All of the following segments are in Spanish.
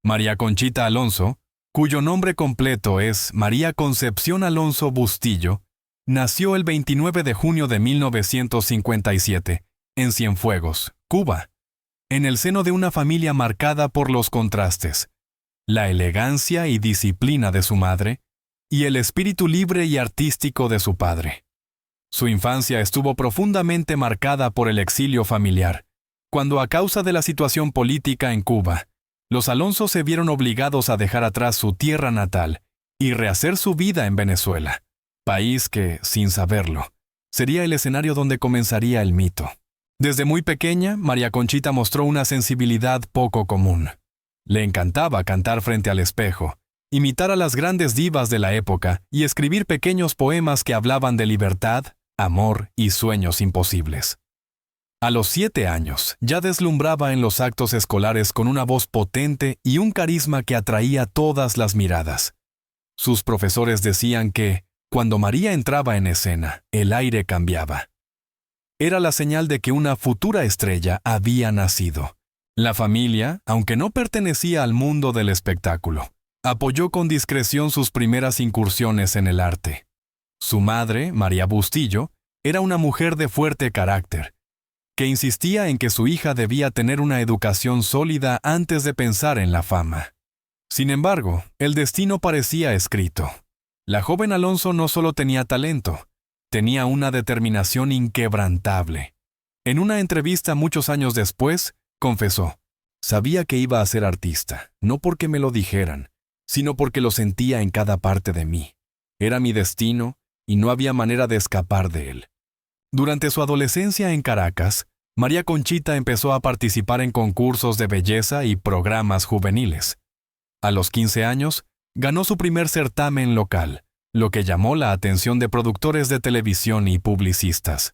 María Conchita Alonso, cuyo nombre completo es María Concepción Alonso Bustillo, nació el 29 de junio de 1957, en Cienfuegos, Cuba, en el seno de una familia marcada por los contrastes, la elegancia y disciplina de su madre y el espíritu libre y artístico de su padre. Su infancia estuvo profundamente marcada por el exilio familiar, cuando a causa de la situación política en Cuba, los Alonso se vieron obligados a dejar atrás su tierra natal y rehacer su vida en Venezuela, país que, sin saberlo, sería el escenario donde comenzaría el mito. Desde muy pequeña, María Conchita mostró una sensibilidad poco común. Le encantaba cantar frente al espejo, imitar a las grandes divas de la época y escribir pequeños poemas que hablaban de libertad, amor y sueños imposibles. A los 7 años, ya deslumbraba en los actos escolares con una voz potente y un carisma que atraía todas las miradas. Sus profesores decían que, cuando María entraba en escena, el aire cambiaba. Era la señal de que una futura estrella había nacido. La familia, aunque no pertenecía al mundo del espectáculo, apoyó con discreción sus primeras incursiones en el arte. Su madre, María Bustillo, era una mujer de fuerte carácter, que insistía en que su hija debía tener una educación sólida antes de pensar en la fama. Sin embargo, el destino parecía escrito. La joven Alonso no solo tenía talento, tenía una determinación inquebrantable. En una entrevista muchos años después, confesó: «Sabía que iba a ser artista, no porque me lo dijeran, sino porque lo sentía en cada parte de mí. Era mi destino y no había manera de escapar de él». Durante su adolescencia en Caracas, María Conchita empezó a participar en concursos de belleza y programas juveniles. A los 15 años, ganó su primer certamen local, lo que llamó la atención de productores de televisión y publicistas.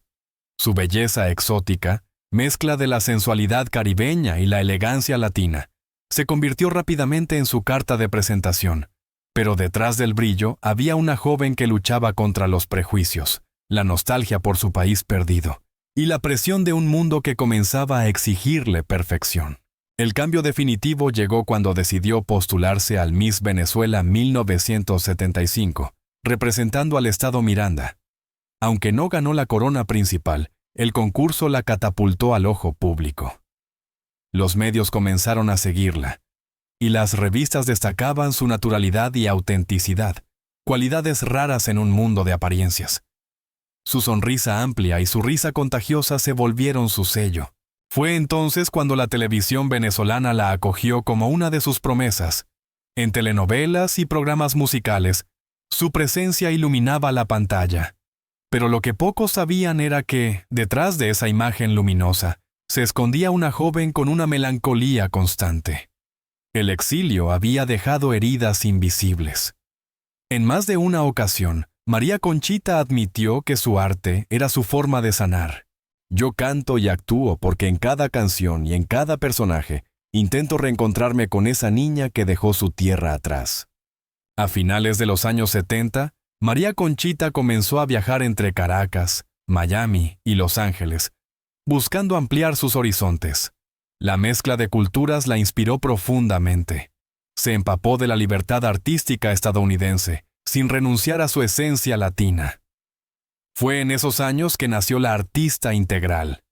Su belleza exótica, mezcla de la sensualidad caribeña y la elegancia latina, se convirtió rápidamente en su carta de presentación, pero detrás del brillo había una joven que luchaba contra los prejuicios, la nostalgia por su país perdido y la presión de un mundo que comenzaba a exigirle perfección. El cambio definitivo llegó cuando decidió postularse al Miss Venezuela 1975, representando al estado Miranda. Aunque no ganó la corona principal, el concurso la catapultó al ojo público. Los medios comenzaron a seguirla, y las revistas destacaban su naturalidad y autenticidad, cualidades raras en un mundo de apariencias. Su sonrisa amplia y su risa contagiosa se volvieron su sello. Fue entonces cuando la televisión venezolana la acogió como una de sus promesas. En telenovelas y programas musicales, su presencia iluminaba la pantalla. Pero lo que pocos sabían era que, detrás de esa imagen luminosa, se escondía una joven con una melancolía constante. El exilio había dejado heridas invisibles. En más de una ocasión, María Conchita admitió que su arte era su forma de sanar. «Yo canto y actúo porque en cada canción y en cada personaje intento reencontrarme con esa niña que dejó su tierra atrás». A finales de los años 70, María Conchita comenzó a viajar entre Caracas, Miami y Los Ángeles, buscando ampliar sus horizontes. La mezcla de culturas la inspiró profundamente. Se empapó de la libertad artística estadounidense, sin renunciar a su esencia latina. Fue en esos años que nació la artista integral.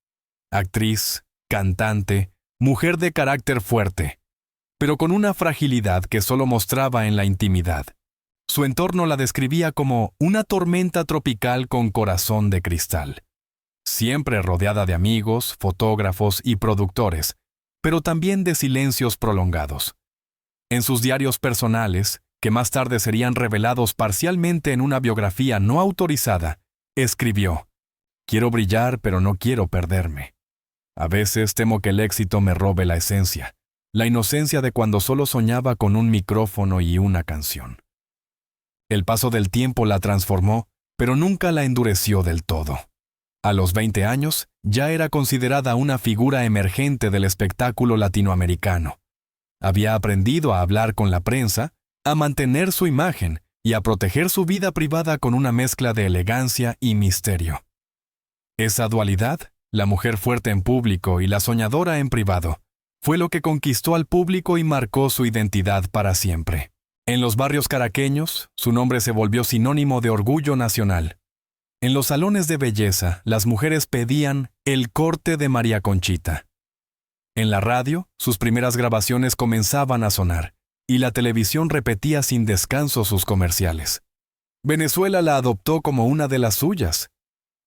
Actriz, cantante, mujer de carácter fuerte, pero con una fragilidad que solo mostraba en la intimidad. Su entorno la describía como una tormenta tropical con corazón de cristal. Siempre rodeada de amigos, fotógrafos y productores, pero también de silencios prolongados. En sus diarios personales, que más tarde serían revelados parcialmente en una biografía no autorizada, escribió: «Quiero brillar, pero no quiero perderme. A veces temo que el éxito me robe la esencia, la inocencia de cuando solo soñaba con un micrófono y una canción». El paso del tiempo la transformó, pero nunca la endureció del todo. A los 20 años, ya era considerada una figura emergente del espectáculo latinoamericano. Había aprendido a hablar con la prensa, a mantener su imagen y a proteger su vida privada con una mezcla de elegancia y misterio. Esa dualidad, la mujer fuerte en público y la soñadora en privado, fue lo que conquistó al público y marcó su identidad para siempre. En los barrios caraqueños, su nombre se volvió sinónimo de orgullo nacional. En los salones de belleza, las mujeres pedían el corte de María Conchita. En la radio, sus primeras grabaciones comenzaban a sonar, y la televisión repetía sin descanso sus comerciales. Venezuela la adoptó como una de las suyas.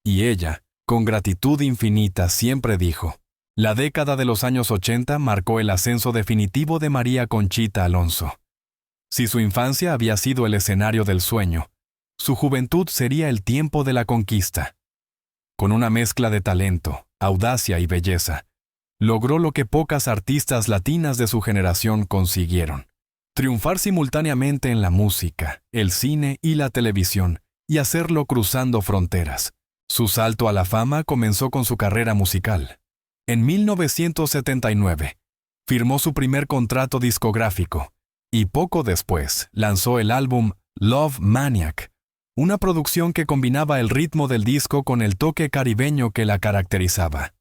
Y ella, con gratitud infinita, siempre dijo: la década de los años 80 marcó el ascenso definitivo de María Conchita Alonso. Si su infancia había sido el escenario del sueño, su juventud sería el tiempo de la conquista. Con una mezcla de talento, audacia y belleza, logró lo que pocas artistas latinas de su generación consiguieron: triunfar simultáneamente en la música, el cine y la televisión, y hacerlo cruzando fronteras. Su salto a la fama comenzó con su carrera musical. En 1979, firmó su primer contrato discográfico, y poco después lanzó el álbum Love Maniac, una producción que combinaba el ritmo del disco con el toque caribeño que la caracterizaba.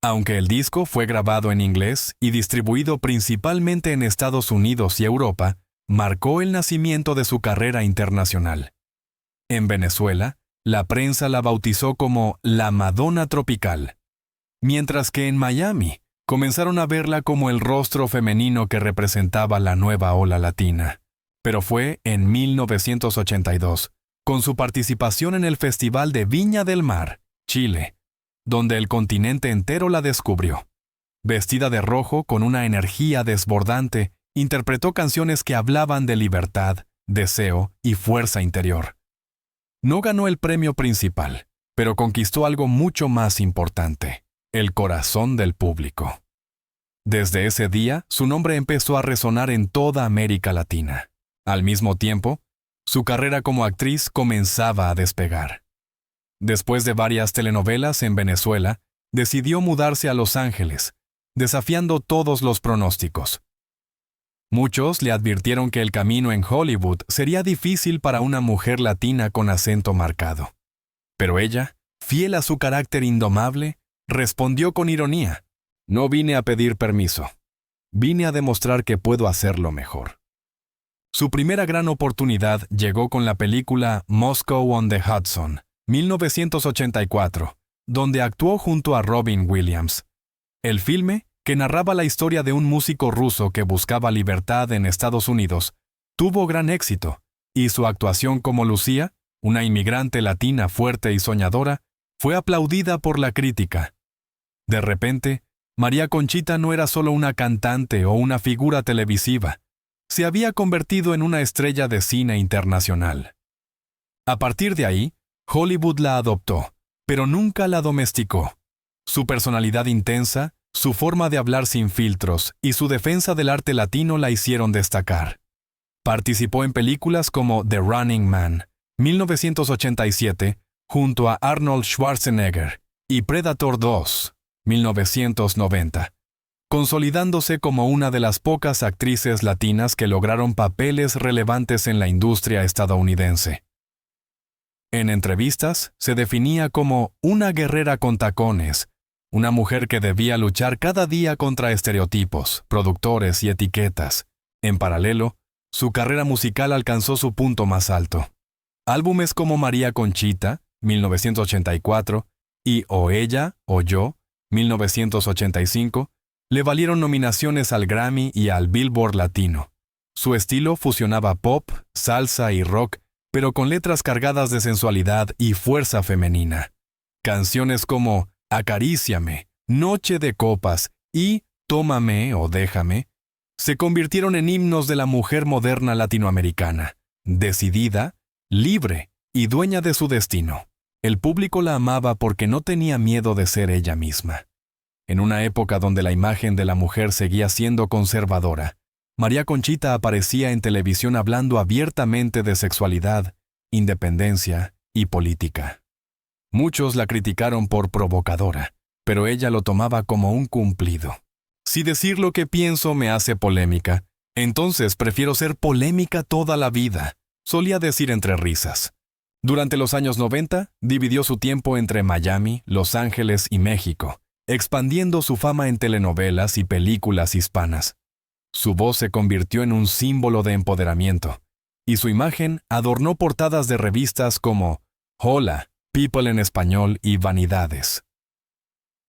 Aunque el disco fue grabado en inglés y distribuido principalmente en Estados Unidos y Europa, marcó el nacimiento de su carrera internacional. En Venezuela, la prensa la bautizó como la Madonna tropical, mientras que en Miami comenzaron a verla como el rostro femenino que representaba la nueva ola latina. Pero fue en 1982, con su participación en el Festival de Viña del Mar, Chile, donde el continente entero la descubrió. Vestida de rojo con una energía desbordante, interpretó canciones que hablaban de libertad, deseo y fuerza interior. No ganó el premio principal, pero conquistó algo mucho más importante: el corazón del público. Desde ese día, su nombre empezó a resonar en toda América Latina. Al mismo tiempo, su carrera como actriz comenzaba a despegar. Después de varias telenovelas en Venezuela, decidió mudarse a Los Ángeles, desafiando todos los pronósticos. Muchos le advirtieron que el camino en Hollywood sería difícil para una mujer latina con acento marcado. Pero ella, fiel a su carácter indomable, respondió con ironía: no vine a pedir permiso. Vine a demostrar que puedo hacerlo mejor. Su primera gran oportunidad llegó con la película Moscow on the Hudson, 1984, donde actuó junto a Robin Williams. El filme, que narraba la historia de un músico ruso que buscaba libertad en Estados Unidos, tuvo gran éxito, y su actuación como Lucía, una inmigrante latina fuerte y soñadora, fue aplaudida por la crítica. De repente, María Conchita no era solo una cantante o una figura televisiva, se había convertido en una estrella de cine internacional. A partir de ahí, Hollywood la adoptó, pero nunca la domesticó. Su personalidad intensa, su forma de hablar sin filtros y su defensa del arte latino la hicieron destacar. Participó en películas como The Running Man, 1987, junto a Arnold Schwarzenegger, y Predator 2, 1990, consolidándose como una de las pocas actrices latinas que lograron papeles relevantes en la industria estadounidense. En entrevistas, se definía como una guerrera con tacones, una mujer que debía luchar cada día contra estereotipos, productores y etiquetas. En paralelo, su carrera musical alcanzó su punto más alto. Álbumes como María Conchita, 1984, y O Ella o Yo, 1985, le valieron nominaciones al Grammy y al Billboard Latino. Su estilo fusionaba pop, salsa y rock, pero con letras cargadas de sensualidad y fuerza femenina. Canciones como Acaríciame, Noche de Copas y Tómame o Déjame se convirtieron en himnos de la mujer moderna latinoamericana, decidida, libre y dueña de su destino. El público la amaba porque no tenía miedo de ser ella misma. En una época donde la imagen de la mujer seguía siendo conservadora, María Conchita aparecía en televisión hablando abiertamente de sexualidad, independencia y política. Muchos la criticaron por provocadora, pero ella lo tomaba como un cumplido. Si decir lo que pienso me hace polémica, entonces prefiero ser polémica toda la vida, solía decir entre risas. Durante los años 90, dividió su tiempo entre Miami, Los Ángeles y México, expandiendo su fama en telenovelas y películas hispanas. Su voz se convirtió en un símbolo de empoderamiento, y su imagen adornó portadas de revistas como Hola, People en Español y Vanidades.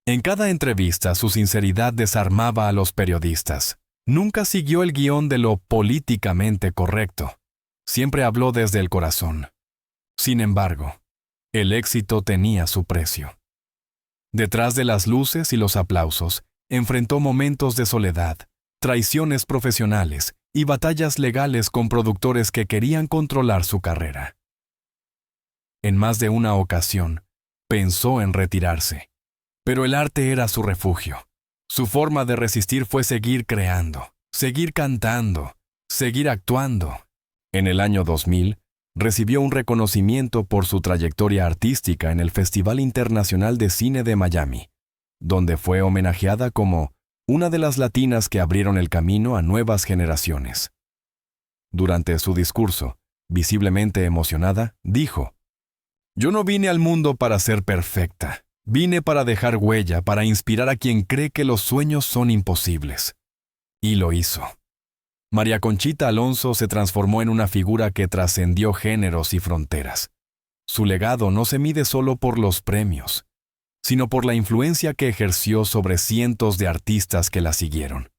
En cada entrevista, su sinceridad desarmaba a los periodistas. Nunca siguió el guión de lo políticamente correcto. Siempre habló desde el corazón. Sin embargo, el éxito tenía su precio. Detrás de las luces y los aplausos, enfrentó momentos de soledad, traiciones profesionales y batallas legales con productores que querían controlar su carrera. En más de una ocasión, pensó en retirarse, pero el arte era su refugio. Su forma de resistir fue seguir creando, seguir cantando, seguir actuando. En el año 2000, recibió un reconocimiento por su trayectoria artística en el Festival Internacional de Cine de Miami, donde fue homenajeada como una de las latinas que abrieron el camino a nuevas generaciones. Durante su discurso, visiblemente emocionada, dijo: «Yo no vine al mundo para ser perfecta. Vine para dejar huella, para inspirar a quien cree que los sueños son imposibles». Y lo hizo. María Conchita Alonso se transformó en una figura que trascendió géneros y fronteras. Su legado no se mide solo por los premios, sino por la influencia que ejerció sobre cientos de artistas que la siguieron.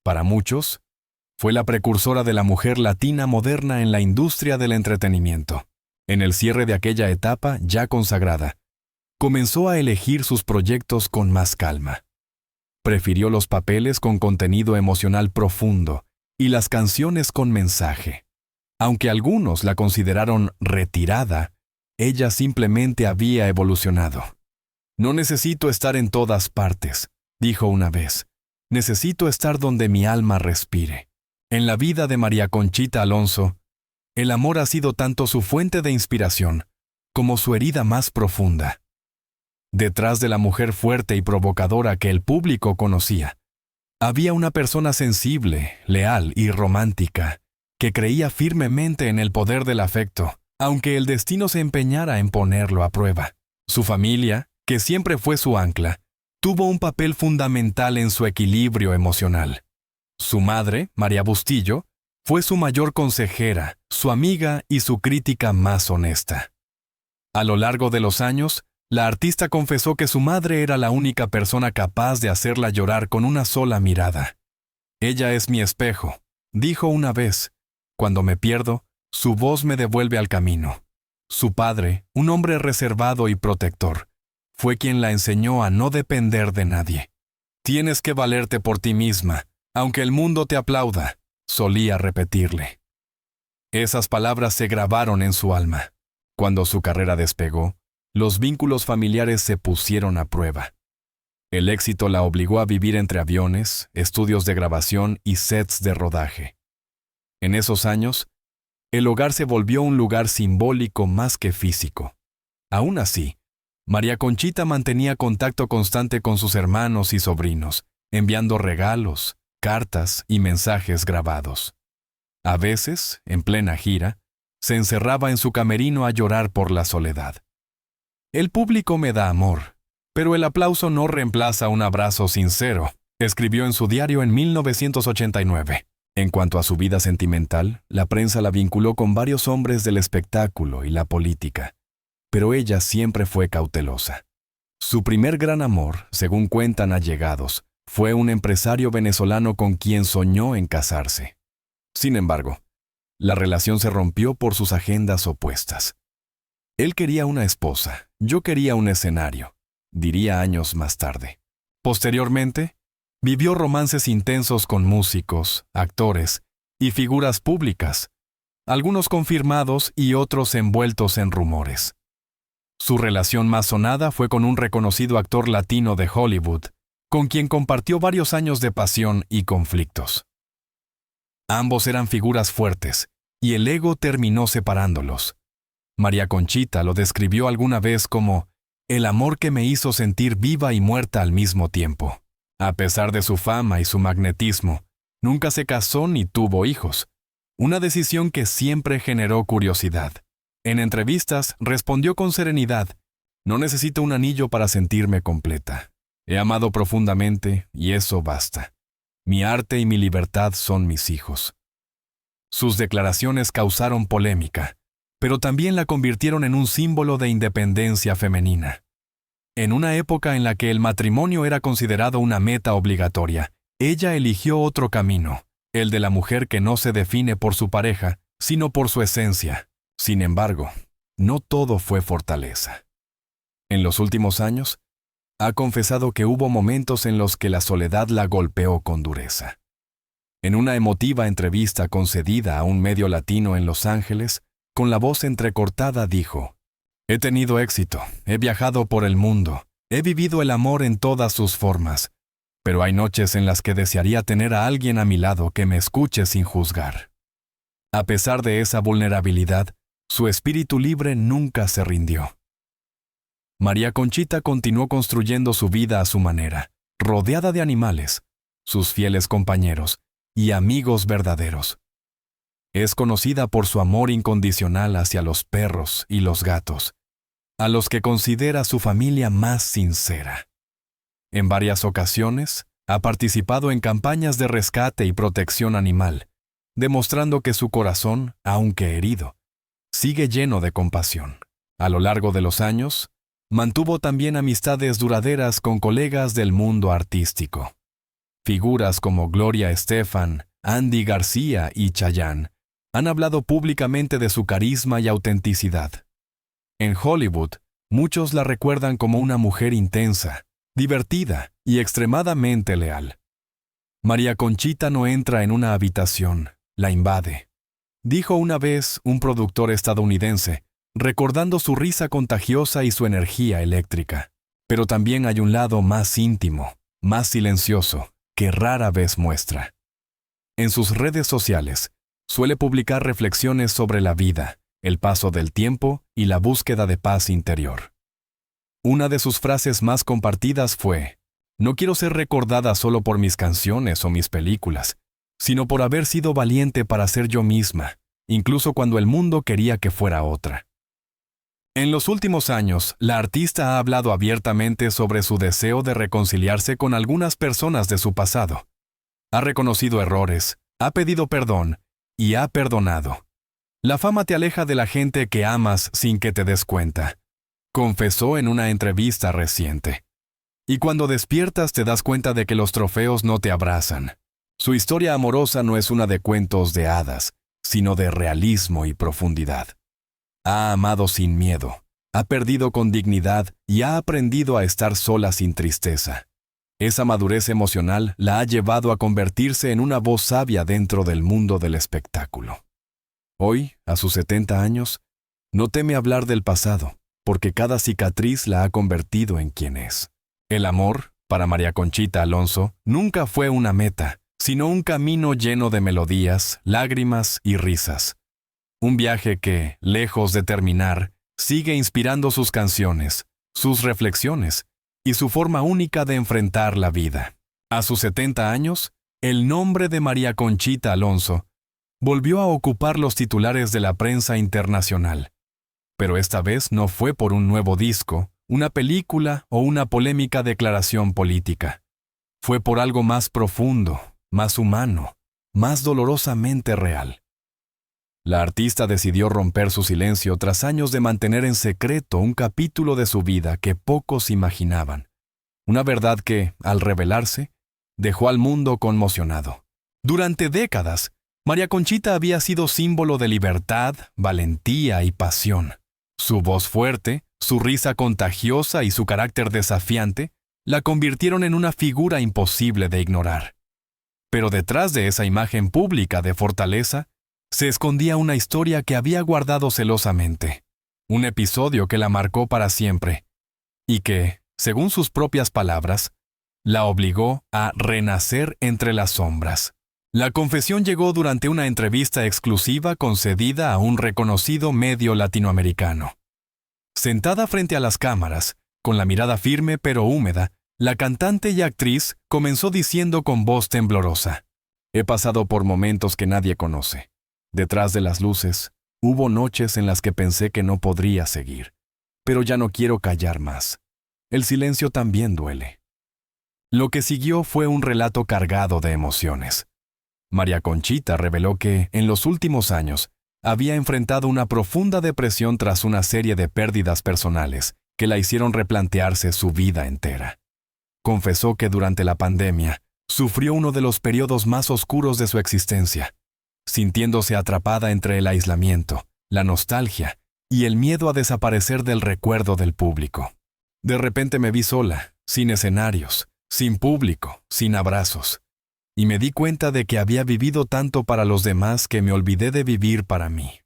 Para muchos, fue la precursora de la mujer latina moderna en la industria del entretenimiento. En el cierre de aquella etapa ya consagrada, comenzó a elegir sus proyectos con más calma. Prefirió los papeles con contenido emocional profundo y las canciones con mensaje. Aunque algunos la consideraron retirada, ella simplemente había evolucionado. «No necesito estar en todas partes», dijo una vez. «Necesito estar donde mi alma respire». En la vida de María Conchita Alonso, el amor ha sido tanto su fuente de inspiración como su herida más profunda. Detrás de la mujer fuerte y provocadora que el público conocía, había una persona sensible, leal y romántica, que creía firmemente en el poder del afecto, aunque el destino se empeñara en ponerlo a prueba. Su familia, que siempre fue su ancla, tuvo un papel fundamental en su equilibrio emocional. Su madre, María Bustillo, fue su mayor consejera, su amiga y su crítica más honesta. A lo largo de los años, la artista confesó que su madre era la única persona capaz de hacerla llorar con una sola mirada. «Ella es mi espejo», dijo una vez. «Cuando me pierdo, su voz me devuelve al camino». Su padre, un hombre reservado y protector, fue quien la enseñó a no depender de nadie. «Tienes que valerte por ti misma, aunque el mundo te aplauda», solía repetirle. Esas palabras se grabaron en su alma. Cuando su carrera despegó, los vínculos familiares se pusieron a prueba. El éxito la obligó a vivir entre aviones, estudios de grabación y sets de rodaje. En esos años, el hogar se volvió un lugar simbólico más que físico. Aún así, María Conchita mantenía contacto constante con sus hermanos y sobrinos, enviando regalos, cartas y mensajes grabados. A veces, en plena gira, se encerraba en su camerino a llorar por la soledad. «El público me da amor, pero el aplauso no reemplaza un abrazo sincero», escribió en su diario en 1989. En cuanto a su vida sentimental, la prensa la vinculó con varios hombres del espectáculo y la política, pero ella siempre fue cautelosa. Su primer gran amor, según cuentan allegados, fue un empresario venezolano con quien soñó en casarse. Sin embargo, la relación se rompió por sus agendas opuestas. «Él quería una esposa, yo quería un escenario», diría años más tarde. Posteriormente, vivió romances intensos con músicos, actores y figuras públicas, algunos confirmados y otros envueltos en rumores. Su relación más sonada fue con un reconocido actor latino de Hollywood, con quien compartió varios años de pasión y conflictos. Ambos eran figuras fuertes, y el ego terminó separándolos. María Conchita lo describió alguna vez como «el amor que me hizo sentir viva y muerta al mismo tiempo». A pesar de su fama y su magnetismo, nunca se casó ni tuvo hijos, una decisión que siempre generó curiosidad. En entrevistas respondió con serenidad: «No necesito un anillo para sentirme completa». He amado profundamente y eso basta. Mi arte y mi libertad son mis hijos. Sus declaraciones causaron polémica, pero también la convirtieron en un símbolo de independencia femenina. En una época en la que el matrimonio era considerado una meta obligatoria, ella eligió otro camino, el de la mujer que no se define por su pareja, sino por su esencia. Sin embargo, no todo fue fortaleza. En los últimos años, ha confesado que hubo momentos en los que la soledad la golpeó con dureza. En una emotiva entrevista concedida a un medio latino en Los Ángeles, con la voz entrecortada dijo: «He tenido éxito, he viajado por el mundo, he vivido el amor en todas sus formas, pero hay noches en las que desearía tener a alguien a mi lado que me escuche sin juzgar». A pesar de esa vulnerabilidad, su espíritu libre nunca se rindió. María Conchita continuó construyendo su vida a su manera, rodeada de animales, sus fieles compañeros y amigos verdaderos. Es conocida por su amor incondicional hacia los perros y los gatos, a los que considera su familia más sincera. En varias ocasiones, ha participado en campañas de rescate y protección animal, demostrando que su corazón, aunque herido, sigue lleno de compasión. A lo largo de los años, mantuvo también amistades duraderas con colegas del mundo artístico. Figuras como Gloria Estefan, Andy García y Chayanne han hablado públicamente de su carisma y autenticidad. En Hollywood, muchos la recuerdan como una mujer intensa, divertida y extremadamente leal. María Conchita no entra en una habitación, la invade. Dijo una vez un productor estadounidense, recordando su risa contagiosa y su energía eléctrica. Pero también hay un lado más íntimo, más silencioso, que rara vez muestra. En sus redes sociales, suele publicar reflexiones sobre la vida, el paso del tiempo y la búsqueda de paz interior. Una de sus frases más compartidas fue: «No quiero ser recordada solo por mis canciones o mis películas, sino por haber sido valiente para ser yo misma, incluso cuando el mundo quería que fuera otra». En los últimos años, la artista ha hablado abiertamente sobre su deseo de reconciliarse con algunas personas de su pasado. Ha reconocido errores, ha pedido perdón y ha perdonado. La fama te aleja de la gente que amas sin que te des cuenta, confesó en una entrevista reciente. Y cuando despiertas te das cuenta de que los trofeos no te abrazan. Su historia amorosa no es una de cuentos de hadas, sino de realismo y profundidad. Ha amado sin miedo, ha perdido con dignidad y ha aprendido a estar sola sin tristeza. Esa madurez emocional la ha llevado a convertirse en una voz sabia dentro del mundo del espectáculo. Hoy, a sus 70 años, no teme hablar del pasado, porque cada cicatriz la ha convertido en quien es. El amor, para María Conchita Alonso, nunca fue una meta, sino un camino lleno de melodías, lágrimas y risas. Un viaje que, lejos de terminar, sigue inspirando sus canciones, sus reflexiones y su forma única de enfrentar la vida. A sus 70 años, el nombre de María Conchita Alonso volvió a ocupar los titulares de la prensa internacional. Pero esta vez no fue por un nuevo disco, una película o una polémica declaración política. Fue por algo más profundo, más humano, más dolorosamente real. La artista decidió romper su silencio tras años de mantener en secreto un capítulo de su vida que pocos imaginaban. Una verdad que, al revelarse, dejó al mundo conmocionado. Durante décadas, María Conchita había sido símbolo de libertad, valentía y pasión. Su voz fuerte, su risa contagiosa y su carácter desafiante la convirtieron en una figura imposible de ignorar. Pero detrás de esa imagen pública de fortaleza, se escondía una historia que había guardado celosamente, un episodio que la marcó para siempre, y que, según sus propias palabras, la obligó a renacer entre las sombras. La confesión llegó durante una entrevista exclusiva concedida a un reconocido medio latinoamericano. Sentada frente a las cámaras, con la mirada firme pero húmeda, la cantante y actriz comenzó diciendo con voz temblorosa: «He pasado por momentos que nadie conoce. Detrás de las luces, hubo noches en las que pensé que no podría seguir, pero ya no quiero callar más. El silencio también duele. Lo que siguió fue un relato cargado de emociones. María Conchita reveló que, en los últimos años, había enfrentado una profunda depresión tras una serie de pérdidas personales que la hicieron replantearse su vida entera. Confesó que durante la pandemia sufrió uno de los periodos más oscuros de su existencia, sintiéndose atrapada entre el aislamiento, la nostalgia y el miedo a desaparecer del recuerdo del público. De repente me vi sola, sin escenarios, sin público, sin abrazos, y me di cuenta de que había vivido tanto para los demás que me olvidé de vivir para mí.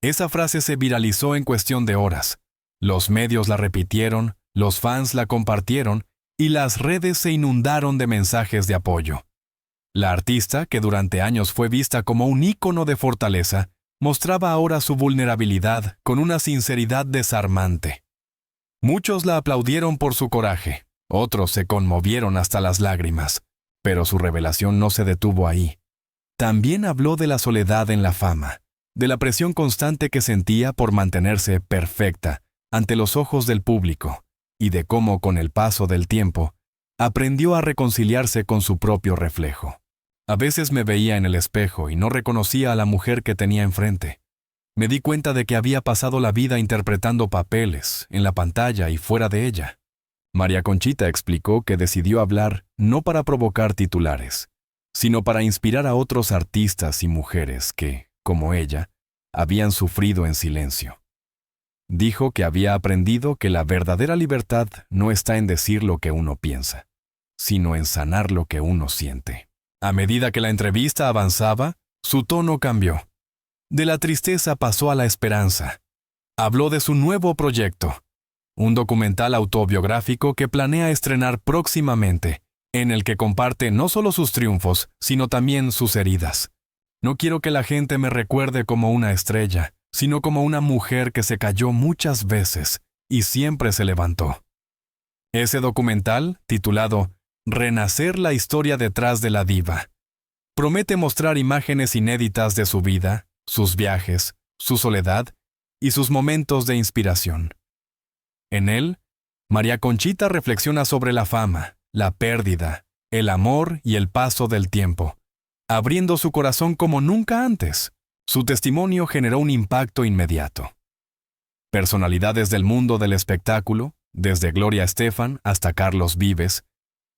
Esa frase se viralizó en cuestión de horas. Los medios la repitieron, los fans la compartieron y las redes se inundaron de mensajes de apoyo. La artista, que durante años fue vista como un ícono de fortaleza, mostraba ahora su vulnerabilidad con una sinceridad desarmante. Muchos la aplaudieron por su coraje, otros se conmovieron hasta las lágrimas, pero su revelación no se detuvo ahí. También habló de la soledad en la fama, de la presión constante que sentía por mantenerse perfecta ante los ojos del público, y de cómo, con el paso del tiempo, aprendió a reconciliarse con su propio reflejo. A veces me veía en el espejo y no reconocía a la mujer que tenía enfrente. Me di cuenta de que había pasado la vida interpretando papeles, en la pantalla y fuera de ella. María Conchita explicó que decidió hablar no para provocar titulares, sino para inspirar a otros artistas y mujeres que, como ella, habían sufrido en silencio. Dijo que había aprendido que la verdadera libertad no está en decir lo que uno piensa, sino en sanar lo que uno siente. A medida que la entrevista avanzaba, su tono cambió. De la tristeza pasó a la esperanza. Habló de su nuevo proyecto, un documental autobiográfico que planea estrenar próximamente, en el que comparte no solo sus triunfos, sino también sus heridas. No quiero que la gente me recuerde como una estrella, sino como una mujer que se cayó muchas veces y siempre se levantó. Ese documental, titulado Renacer, la historia detrás de la diva, promete mostrar imágenes inéditas de su vida, sus viajes, su soledad y sus momentos de inspiración. En él, María Conchita reflexiona sobre la fama, la pérdida, el amor y el paso del tiempo, abriendo su corazón como nunca antes. Su testimonio generó un impacto inmediato. Personalidades del mundo del espectáculo, desde Gloria Estefan hasta Carlos Vives,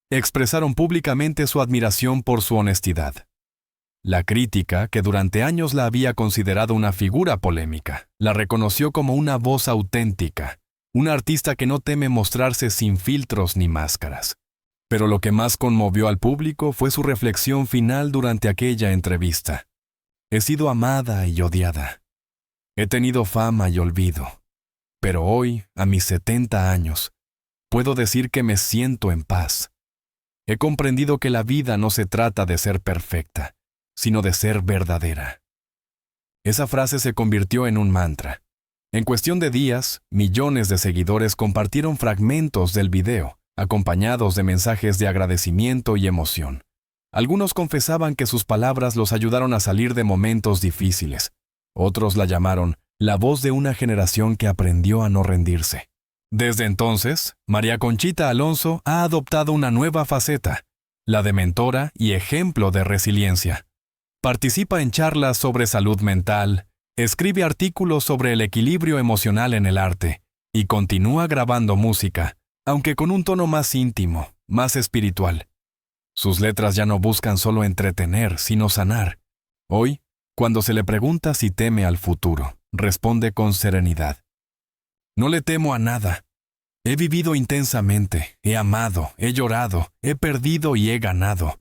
expresaron públicamente su admiración por su honestidad. La crítica, que durante años la había considerado una figura polémica, la reconoció como una voz auténtica, una artista que no teme mostrarse sin filtros ni máscaras. Pero lo que más conmovió al público fue su reflexión final durante aquella entrevista. He sido amada y odiada. He tenido fama y olvido. Pero hoy, a mis 70 años, puedo decir que me siento en paz. He comprendido que la vida no se trata de ser perfecta, sino de ser verdadera. Esa frase se convirtió en un mantra. En cuestión de días, millones de seguidores compartieron fragmentos del video, acompañados de mensajes de agradecimiento y emoción. Algunos confesaban que sus palabras los ayudaron a salir de momentos difíciles. Otros la llamaron la voz de una generación que aprendió a no rendirse. Desde entonces, María Conchita Alonso ha adoptado una nueva faceta, la de mentora y ejemplo de resiliencia. Participa en charlas sobre salud mental, escribe artículos sobre el equilibrio emocional en el arte y continúa grabando música, aunque con un tono más íntimo, más espiritual. Sus letras ya no buscan solo entretener, sino sanar. Hoy, cuando se le pregunta si teme al futuro, responde con serenidad. No le temo a nada. He vivido intensamente, he amado, he llorado, he perdido y he ganado.